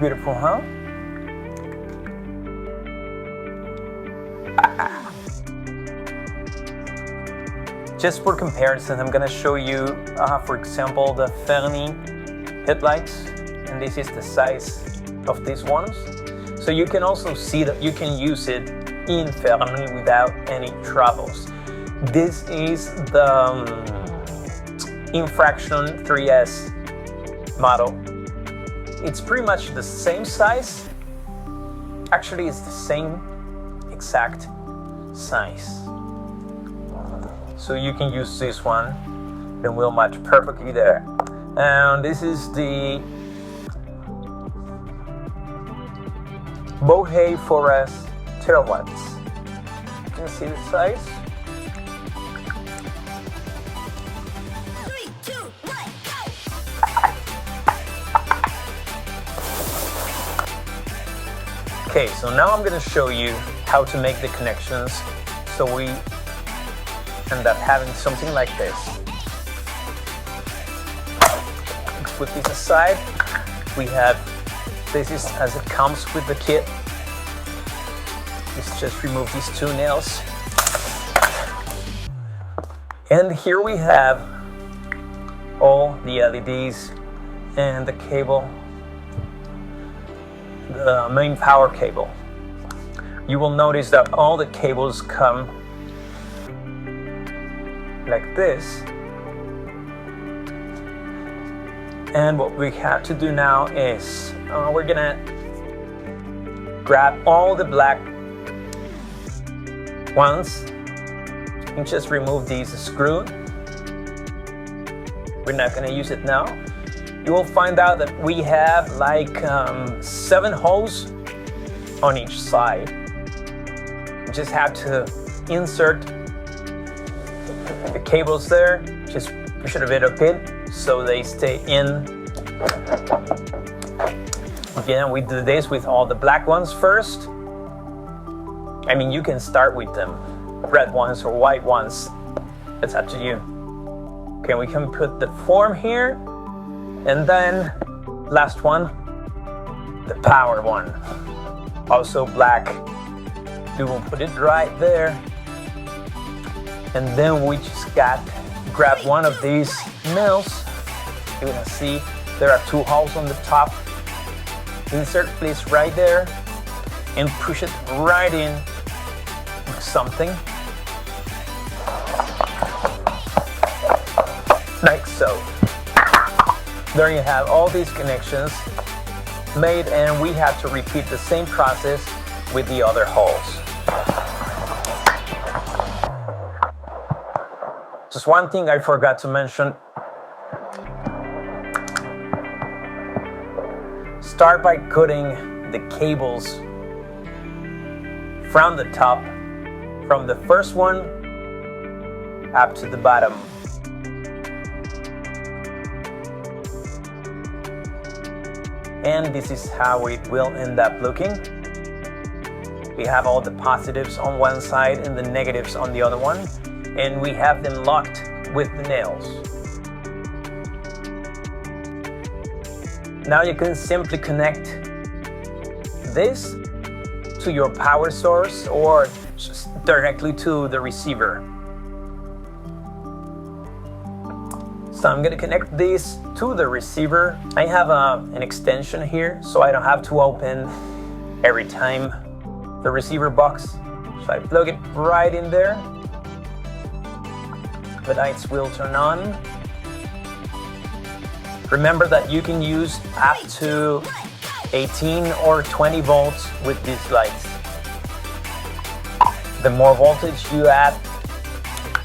beautiful, huh? Just for comparison, I'm gonna show you, for example, the Fermi headlights, and this is the size of these ones. So you can also see that you can use it in Fermi without any troubles. This is the Infraction 3S model. It's pretty much the same size. Actually, it's the same exact size. So you can use this one, and will match perfectly there. And this is the Bohea Forest taillights. You can see the size. 3, 2, 1, go! Okay, so now I'm going to show you how to make the connections so we end up having something like this. Put this aside. We have, this is as it comes with the kit. Let's just remove these two nails. And here we have all the LEDs and the cable, the main power cable. You will notice that all the cables come like this. And what we have to do now is we're gonna grab all the black ones and just remove these screw. We're not gonna use it now. You will find out that we have like 7 holes on each side. You just have to insert the cables there, just push it a bit okay so they stay in. Again, we do this with all the black ones first. I mean, you can start with them red ones or white ones. It's up to you. Okay, we can put the form here, and then last one, the power one, also black. We will put it right there. And then we just grab one of these nails. You're gonna see there are 2 holes on the top. Insert place right there and push it right in with something. Like so. There you have all these connections made, and we have to repeat the same process with the other holes. Just one thing I forgot to mention. Start by cutting the cables from the top, from the first one up to the bottom. And this is how it will end up looking. We have all the positives on one side and the negatives on the other one. And we have them locked with the nails. Now you can simply connect this to your power source or just directly to the receiver. So I'm going to connect this to the receiver. I have an extension here, so I don't have to open every time the receiver box. So I plug it right in there. The lights will turn on. Remember that you can use up to 18 or 20 volts with these lights. The more voltage you add,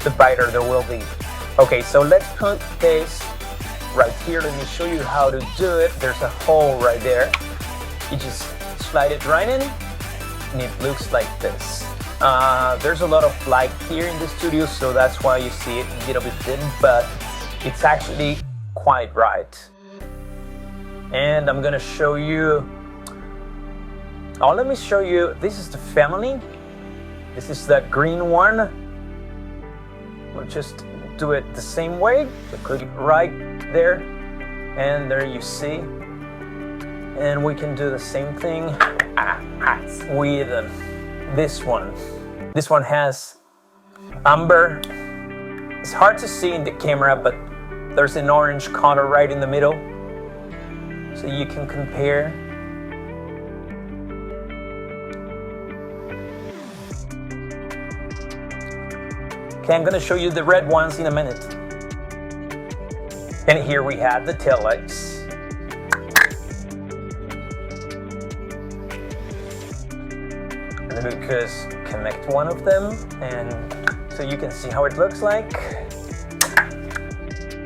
the brighter there will be. Okay, so let's put this right here. Let me show you how to do it. There's a hole right there. You just slide it right in, and it looks like this. There's a lot of light here in the studio, so that's why you see it a little bit dim, but it's actually quite bright. And I'm gonna show you, let me show you, this is the family. This is the green one. We'll just do it the same way. So click it right there, and there you see. And we can do the same thing with this one. This one has amber. It's hard to see in the camera, but there's an orange color right in the middle, so you can compare. Okay, I'm gonna show you the red ones in a minute. And here we have the taillights. Let me just connect one of them, and so you can see how it looks like.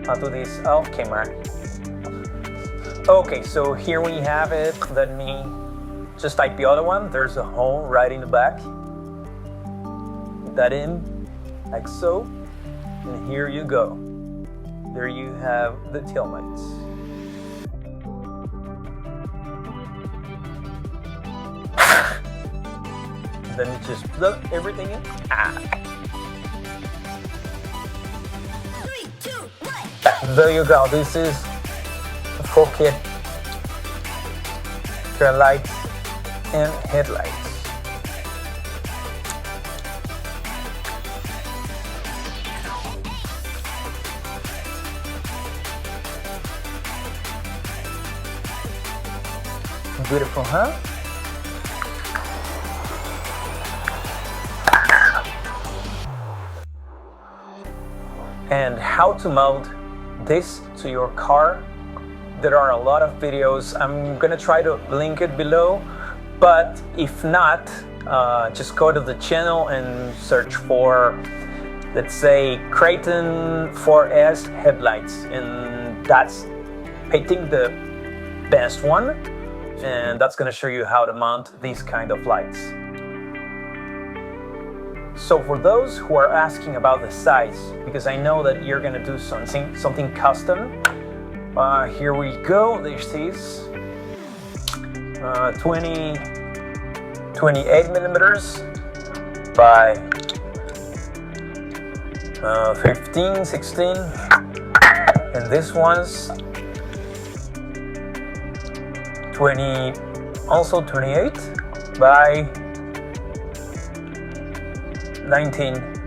I'll do this off camera. Okay, so here we have it. Let me just like the other one. There's a hole right in the back. Put that in, like so. And here you go. There you have the taillights. Let me just plug everything in. 3, 2, 1. There you go. This is the full kit. Tail lights and headlights. Beautiful, huh? And how to mount this to your car. There are a lot of videos. I'm gonna try to link it below, but if not, just go to the channel and search for, let's say, Creighton 4S headlights, and that's, I think, the best one, and that's gonna show you how to mount these kind of lights. So for those who are asking about the size, because I know that you're gonna do something custom, here we go. This is 28 millimeters by 15, 16, and this one's also 28 by 19.